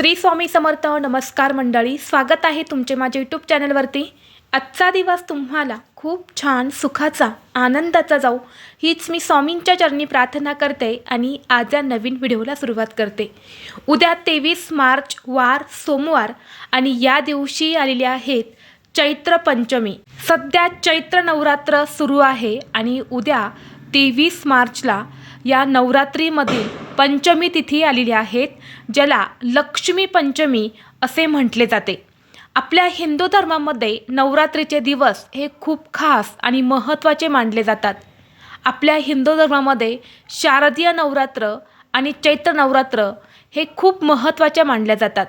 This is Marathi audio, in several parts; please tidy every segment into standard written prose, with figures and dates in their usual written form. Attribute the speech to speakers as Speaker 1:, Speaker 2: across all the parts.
Speaker 1: श्री स्वामी समर्थ. नमस्कार मंडळी, स्वागत आहे तुमचे माझ्या यूट्यूब चॅनलवरती. आजचा दिवस तुम्हाला खूप छान सुखाचा आनंदाचा जाऊ हीच मी स्वामींच्या चरणी प्रार्थना करते आणि आज या नवीन व्हिडिओला सुरुवात करते. उद्या 23 मार्च वार सोमवार आणि या दिवशी आलेले आहेत चैत्र पंचमी. सध्या चैत्र नवरात्र सुरू आहे आणि उद्या 23 मार्चला या नवरात्रीमधील पंचमी तिथी आलेली आहेत, ज्याला लक्ष्मी पंचमी असे म्हटले जाते. आपल्या हिंदू धर्मामध्ये नवरात्रीचे दिवस हे खूप खास आणि महत्त्वाचे मानले जातात. आपल्या हिंदू धर्मामध्ये शारदीय नवरात्र आणि चैत्र नवरात्र हे खूप महत्त्वाचे मानले जातात.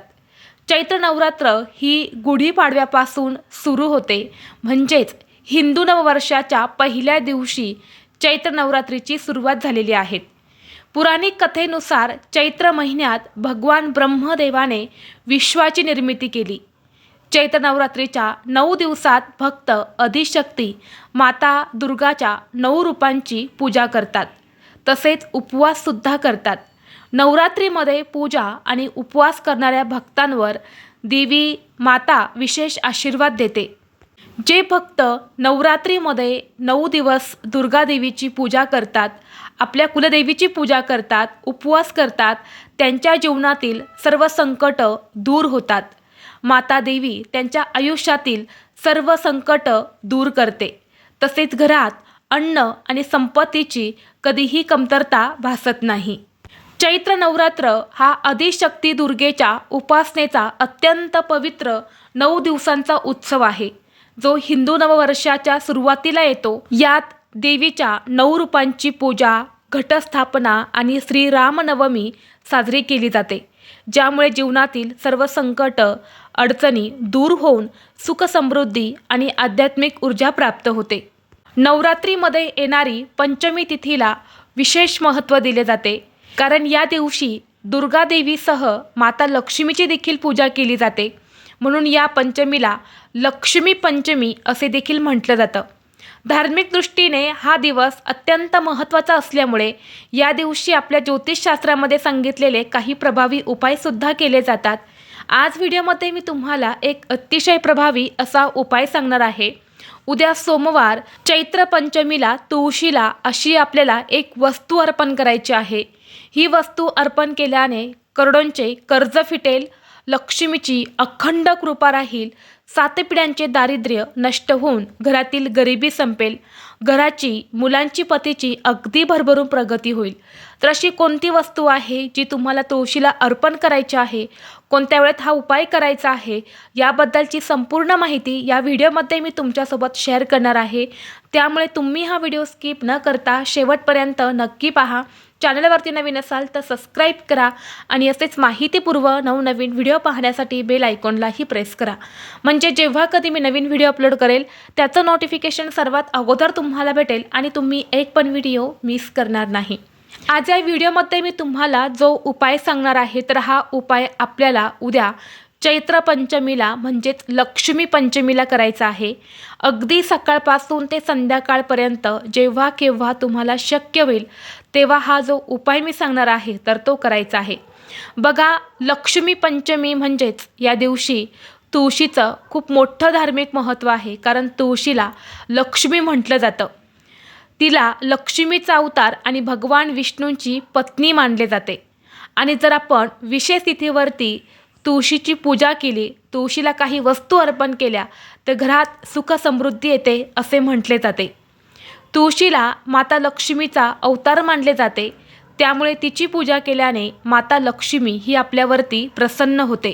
Speaker 1: चैत्र नवरात्र ही गुढीपाडव्यापासून सुरू होते, म्हणजेच हिंदू नववर्षाच्या पहिल्या दिवशी चैत्र नवरात्रीची सुरुवात झालेली आहे. पुराणिक कथेनुसार चैत्र महिन्यात भगवान ब्रह्मदेवाने विश्वाची निर्मिती केली. चैत्र नवरात्रीच्या 9 दिवसात भक्त आदिशक्ती माता दुर्गाच्या 9 रूपांची पूजा करतात, तसेच उपवाससुद्धा करतात. नवरात्रीमध्ये पूजा आणि उपवास करणाऱ्या भक्तांवर देवी माता विशेष आशीर्वाद देते. जे भक्त नवरात्रीमध्ये 9 दिवस दुर्गा देवीची पूजा करतात, आपल्या कुलदेवीची पूजा करतात, उपवास करतात, त्यांच्या जीवनातील सर्व संकट दूर होतात. माता देवी त्यांच्या आयुष्यातील सर्व संकट दूर करते. तसेच घरात अन्न आणि संपत्तीची कधीही कमतरता भासत नाही. चैत्र नवरात्र हा आदिशक्ती दुर्गेच्या उपासनेचा अत्यंत पवित्र 9 दिवसांचा उत्सव आहे, जो हिंदू नववर्षाच्या सुरुवातीला येतो. यात देवीच्या 9 रूपांची पूजा, घटस्थापना आणि श्रीरामनवमी साजरी केली जाते, ज्यामुळे जीवनातील सर्व संकट अडचणी दूर होऊन सुख समृद्धी आणि आध्यात्मिक ऊर्जा प्राप्त होते. नवरात्रीमध्ये येणारी पंचमी तिथीला विशेष महत्त्व दिले जाते, कारण या दिवशी दुर्गा देवीसह माता लक्ष्मीची देखील पूजा केली जाते. म्हणून या पंचमीला लक्ष्मी पंचमी असे देखील म्हटलं जातं. धार्मिक दृष्टीने हा दिवस अत्यंत महत्त्वाचा असल्यामुळे या दिवशी आपल्या ज्योतिषशास्त्रामध्ये सांगितलेले काही प्रभावी उपायसुद्धा केले जातात. आज व्हिडिओमध्ये मी तुम्हाला एक अतिशय प्रभावी असा उपाय सांगणार आहे. उद्या सोमवार चैत्र पंचमीला तुळशीला अशी आपल्याला एक वस्तू अर्पण करायची आहे. ही वस्तू अर्पण केल्याने करोडोंचे कर्ज फिटेल, लक्ष्मीची अखंड कृपा राहील, 7 पिढ्यांचे दारिद्र्य नष्ट होऊन घरातील गरिबी संपेल, घराची मुलांची पतीची अगदी भरभरून प्रगती होईल. तर अशी कोणती वस्तू आहे जी तुम्हाला तुळशीला अर्पण करायची आहे, कोणत्या वेळेत हा उपाय करायचा आहे, याबद्दलची संपूर्ण माहिती या व्हिडिओमध्ये मी तुमच्यासोबत शेअर करणार आहे. त्यामुळे तुम्ही हा व्हिडिओ स्किप न करता शेवटपर्यंत नक्की पहा. चॅनलवरती नवीन असाल तर सबस्क्राईब करा आणि असेच माहितीपूर्व नवनवीन व्हिडिओ पाहण्यासाठी बेल आयकॉनलाही प्रेस करा, म्हणजे जेव्हा कधी मी नवीन व्हिडिओ अपलोड करेल त्याचं नोटिफिकेशन सर्वात अगोदर तुम्हाला भेटेल आणि तुम्ही एक पण व्हिडिओ मिस करणार नाही. आज या व्हिडिओमध्ये मी तुम्हाला जो उपाय सांगणार आहे, तर हा उपाय आपल्याला उद्या चैत्र पंचमीला म्हणजेच लक्ष्मी पंचमीला करायचा आहे. अगदी सकाळपासून ते संध्याकाळपर्यंत जेव्हा केव्हा तुम्हाला शक्य होईल तेव्हा हा जो उपाय मी सांगणार आहे तर तो करायचा आहे. बघा, लक्ष्मी पंचमी म्हणजेच या दिवशी तुळशीचं खूप मोठं धार्मिक महत्त्व आहे, कारण तुळशीला लक्ष्मी म्हटलं जातं. तिला लक्ष्मीचा अवतार आणि भगवान विष्णूंची पत्नी मानले जाते. आणि जर आपण विशेष तिथीवरती तुळशीची पूजा केली, तुळशीला काही वस्तू अर्पण केल्या, तर घरात सुख समृद्धी येते असे म्हटले जाते. तुळशीला माता लक्ष्मीचा अवतार मानले जाते, त्यामुळे तिची पूजा केल्याने माता लक्ष्मी ही आपल्यावरती प्रसन्न होते.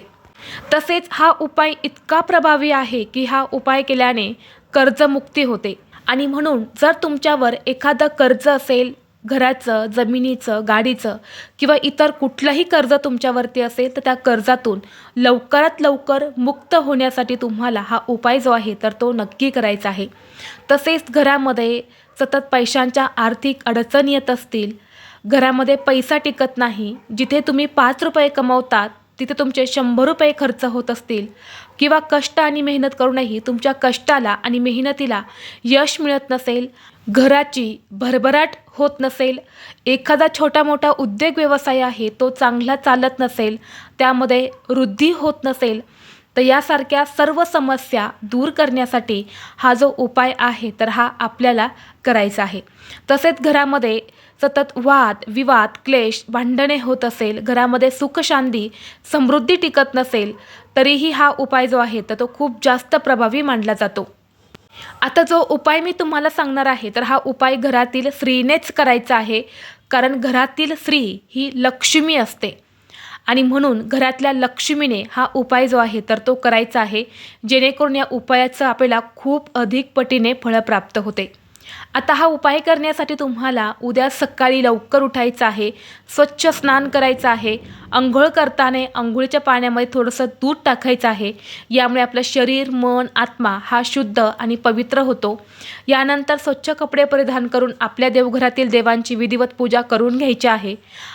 Speaker 1: तसेच हा उपाय इतका प्रभावी आहे की हा उपाय केल्याने कर्जमुक्ती होते. आणि म्हणून जर तुमच्यावर एखादं कर्ज असेल, घराचं, जमिनीचं, गाडीचं किंवा इतर कुठलंही कर्ज तुमच्यावरती असेल, तर त्या कर्जातून लवकरात लवकर मुक्त होण्यासाठी तुम्हाला हा उपाय जो आहे तर तो नक्की करायचा आहे. तसेच घरामध्ये सतत पैशांच्या आर्थिक अडचणी येत असतील, घरामध्ये पैसा टिकत नाही, जिथे तुम्ही 5 रुपये कमवतात तिथे तुमचे 100 रुपये खर्च होत असतील, किंवा कष्ट आणि मेहनत करूनही तुमच्या कष्टाला आणि मेहनतीला यश मिळत नसेल, घराची भरभराट होत नसेल, एखादा छोटा मोठा उद्योग व्यवसाय आहे तो चांगला चालत नसेल, त्यामध्ये वृद्धी होत नसेल, तर यासारख्या सर्व समस्या दूर करण्यासाठी हा जो उपाय आहे तर हा आपल्याला करायचा आहे. तसेच घरामध्ये सतत वाद विवाद क्लेश भांडणे होत असेल, घरामध्ये सुख शांती समृद्धी टिकत नसेल, तरीही हा उपाय जो आहे तर तो खूप जास्त प्रभावी मानला जातो. आता जो उपाय मी तुम्हाला सांगणार आहे तर हा उपाय घरातील स्त्रीनेच करायचा आहे, कारण घरातील स्त्री ही लक्ष्मी असते आणि म्हणून घरातल्या लक्ष्मीने हा उपाय जो आहे तर तो करायचा आहे, जेणेकरून या उपायाचं आपल्याला खूप अधिक पटीने फळं प्राप्त होते. आता हा उपाय करण्यासाठी तुम्हाला उद्या सकाळी लवकर उठायचं आहे, स्वच्छ स्नान करायचं आहे, अंघोळ करताना अंघोळीच्या पाण्यामध्ये थोडंसं दूध टाकायचं आहे. यामुळे आपलं शरीर मन आत्मा हा शुद्ध आणि पवित्र होतो. यानंतर स्वच्छ कपडे परिधान करून आपल्या देवघरातील देवांची विधिवत पूजा करून घ्यायची आहे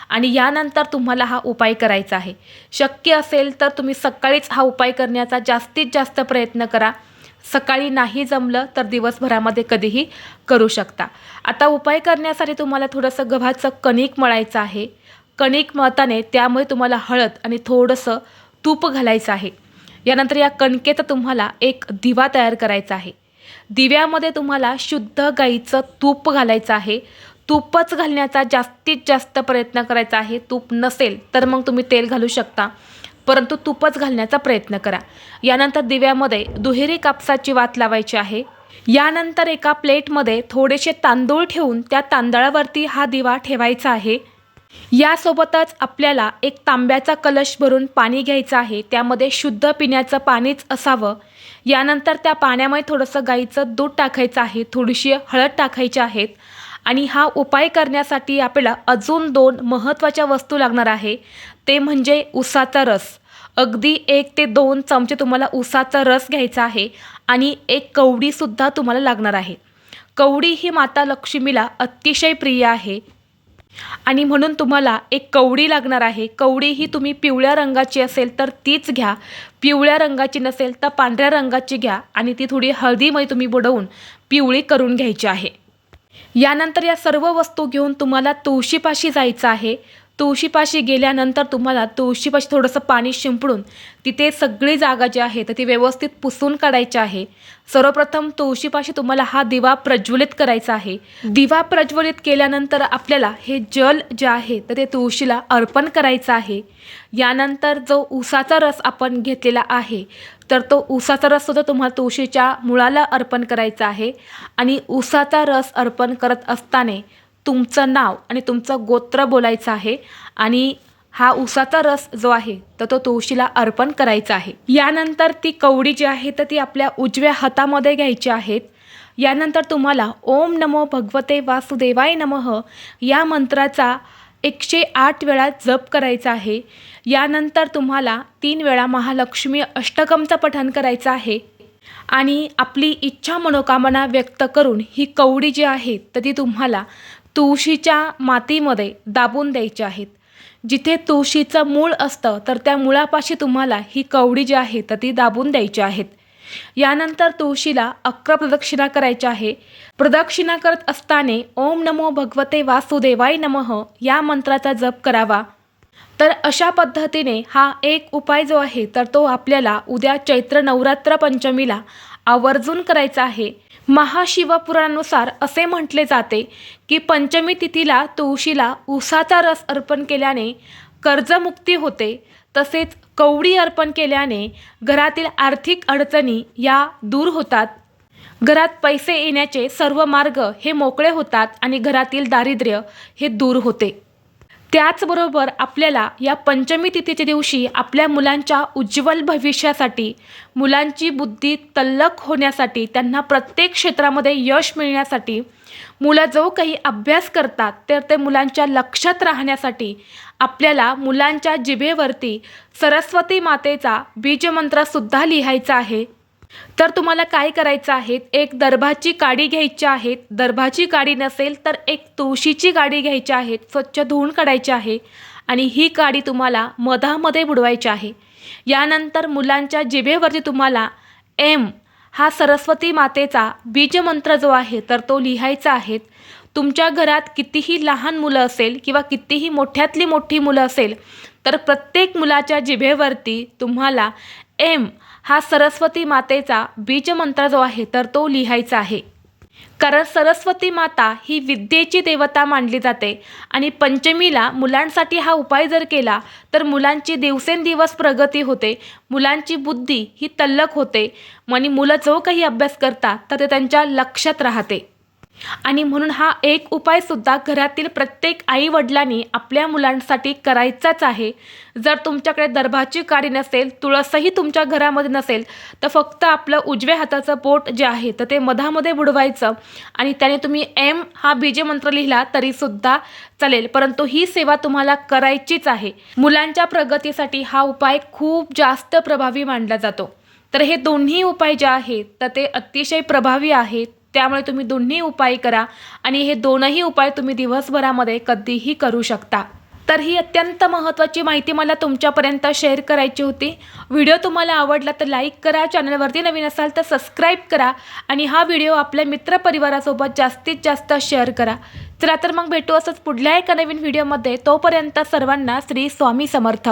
Speaker 1: आणि यानंतर तुम्हाला हा उपाय करायचा आहे. शक्य असेल तर तुम्ही सकाळीच हा उपाय करण्याचा जास्तीत जास्त प्रयत्न करा. सकाळी नाही जमलं तर दिवसभरामध्ये कधीही करू शकता. आता उपाय करण्यासाठी तुम्हाला थोडंसं गव्हाचं कणिक मळायचं आहे. कणिक मळताना त्यामुळे तुम्हाला हळद आणि थोडंसं तूप घालायचं आहे. यानंतर या कणकेत तुम्हाला एक दिवा तयार करायचा आहे. दिव्यामध्ये तुम्हाला शुद्ध गाईचं तूप घालायचं आहे. तूपच घालण्याचा जास्तीत जास्त प्रयत्न करायचा आहे. तूप नसेल तर मग तुम्ही तेल घालू शकता, परंतु तूपच घालण्याचा प्रयत्न करा. यानंतर दिव्यामध्ये दुहेरी कापसाची वात लावायची आहे. यानंतर एका प्लेटमध्ये थोडेसे तांदूळ ठेवून त्या तांदळावरती हा दिवा ठेवायचा आहे. यासोबतच आपल्याला एक तांब्याचा कलश भरून पाणी घ्यायचं आहे. त्यामध्ये शुद्ध पिण्याचं पाणीच असावं. यानंतर त्या पाण्यामध्ये थोडंसं गाईचं दूध टाकायचं आहे, थोडीशी हळद टाकायची आहेत आणि हा उपाय करण्यासाठी आपल्याला अजून 2 महत्त्वाच्या वस्तू लागणार आहे. ते म्हणजे उसाचा रस. अगदी 1 ते 2 चमचे तुम्हाला उसाचा रस घ्यायचा आहे आणि एक कवडीसुद्धा तुम्हाला लागणार आहे. कवडी ही माता लक्ष्मीला अतिशय प्रिय आहे आणि म्हणून तुम्हाला एक कवडी लागणार आहे. कवडी ही तुम्ही पिवळ्या रंगाची असेल तर तीच घ्या, पिवळ्या रंगाची नसेल तर पांढऱ्या रंगाची घ्या आणि ती थोडी हळदीमध्ये तुम्ही बुडवून पिवळी करून घ्यायची आहे. यानंतर या सर्व वस्तू घेऊन तुम्हाला तुळशीपाशी जायचं आहे. तुळशीपाशी गेल्यानंतर तुम्हाला तुळशीपाशी थोडंसं पाणी शिंपडून तिथे सगळी जागा जी आहे तर ती व्यवस्थित पुसून काढायची आहे. सर्वप्रथम तुळशीपाशी तुम्हाला हा दिवा प्रज्वलित करायचा आहे. दिवा प्रज्वलित केल्यानंतर आपल्याला हे जल जे आहे तर ते तुळशीला अर्पण करायचं आहे. यानंतर जो उसाचा रस आपण घेतलेला आहे तर तो उसाचा रससुद्धा तुम्हाला तुळशीच्या मुळाला अर्पण करायचा आहे आणि उसाचा रस अर्पण करत असताना तुमचं नाव आणि तुमचं गोत्र बोलायचं आहे आणि हा उसाचा रस जो आहे तर तो तुळशीला अर्पण करायचा आहे. यानंतर ती कवडी जी आहे तर ती आपल्या उजव्या हातामध्ये घ्यायची आहेत. यानंतर तुम्हाला ओम नमो भगवते वासुदेवाय नमः या मंत्राचा 108 वेळा जप करायचा आहे. यानंतर तुम्हाला 3 वेळा महालक्ष्मी अष्टकमचं पठण करायचं आहे आणि आपली इच्छा मनोकामना व्यक्त करून ही कवडी जी आहे तर ती तुम्हाला तुळशीच्या मातीमध्ये दाबून द्यायची आहेत. जिथे तुळशीचं मूळ असतं तर त्या मुळापाशी तुम्हाला ही कवडी जी आहे तर ती दाबून द्यायची आहेत. यानंतर तुळशीला 11 प्रदक्षिणा करायच्या आहे. प्रदक्षिणा करत असताना ओम नमो भगवते वासुदेवाय नमः या मंत्राचा जप करावा. तर अशा पद्धतीने हा एक उपाय जो आहे तर तो आपल्याला उद्या चैत्र नवरात्र पंचमीला आवर्जून करायचा आहे. महाशिवपुराणानुसार असे म्हटले जाते की पंचमी तिथीला तुळशीला उसाचा रस अर्पण केल्याने कर्जमुक्ती होते. तसेच कवडी अर्पण केल्याने घरातील आर्थिक अडचणी या दूर होतात. घरात पैसे येण्याचे सर्व मार्ग हे मोकळे होतात आणि घरातील दारिद्र्य हे दूर होते. त्याचबरोबर आपल्याला या पंचमी तिथीच्या दिवशी आपल्या मुलांच्या उज्ज्वल भविष्यासाठी, मुलांची बुद्धी तल्लख होण्यासाठी, त्यांना प्रत्येक क्षेत्रामध्ये यश मिळण्यासाठी, मुलं जो काही अभ्यास करतात तर ते मुलांच्या लक्षात राहण्यासाठी आपल्याला मुलांच्या जिभेवरती सरस्वती मातेचा बीजमंत्रसुद्धा लिहायचा आहे. तर तुम्हाला काय करायचं आहे, एक दर्भाची काडी घ्यायची आहे. दर्भाची काडी नसेल तर एक तुळशीची काडी घ्यायची आहे, स्वच्छ धुवून काढायची आहे आणि ही काडी तुम्हाला मधामध्ये बुडवायची आहे. यानंतर मुलांच्या जिभेवरती तुम्हाला एम हा सरस्वती मातेचा बीजमंत्र जो आहे तर तो लिहायचा आहे. तुमच्या घरात कितीही लहान मुलं असेल किंवा कितीही मोठ्यातली मोठी मुलं असेल तर प्रत्येक मुलाच्या जिभेवरती तुम्हाला एम हा सरस्वती मातेचा बीजमंत्र जो आहे तर तो लिहायचा आहे. कारण सरस्वती माता ही विद्येची देवता मानली जाते आणि पंचमीला मुलांसाठी हा उपाय जर केला तर मुलांची दिवसेंदिवस प्रगती होते, मुलांची बुद्धी ही तल्लख होते आणि मुलं जो काही अभ्यास करतात तर ते त्यांच्या लक्षात राहते. आणि म्हणून हा एक उपायसुद्धा घरातील प्रत्येक आईवडिलांनी आपल्या मुलांसाठी करायचाच आहे. जर तुमच्याकडे दर्भाची काडी नसेल, तुळसही तुमच्या घरामध्ये नसेल तर फक्त आपलं उजव्या हाताचं बोट जे आहे तर ते मधामध्ये बुडवायचं आणि त्याने तुम्ही एम हा बीजमंत्र लिहिला तरीसुद्धा चालेल, परंतु ही सेवा तुम्हाला करायचीच आहे. मुलांच्या प्रगतीसाठी हा उपाय खूप जास्त प्रभावी मानला जातो. तर हे दोन्ही उपाय जे आहेत तर ते अतिशय प्रभावी आहेत. त्यामुळे तुम्ही दोन्ही उपाय करा आणि हे दोनही उपाय तुम्ही दिवसभरामध्ये कधीही करू शकता. तर ही अत्यंत महत्त्वाची माहिती मला तुमच्यापर्यंत शेअर करायची होती. व्हिडिओ तुम्हाला आवडला तर लाईक करा, चॅनलवरती नवीन असाल तर सबस्क्राईब करा आणि हा व्हिडिओ आपल्या मित्रपरिवारासोबत जास्तीत जास्त शेअर करा. चला तर मग भेटू असंच पुढल्या एका नवीन व्हिडिओमध्ये. तोपर्यंत सर्वांना श्री स्वामी समर्थ.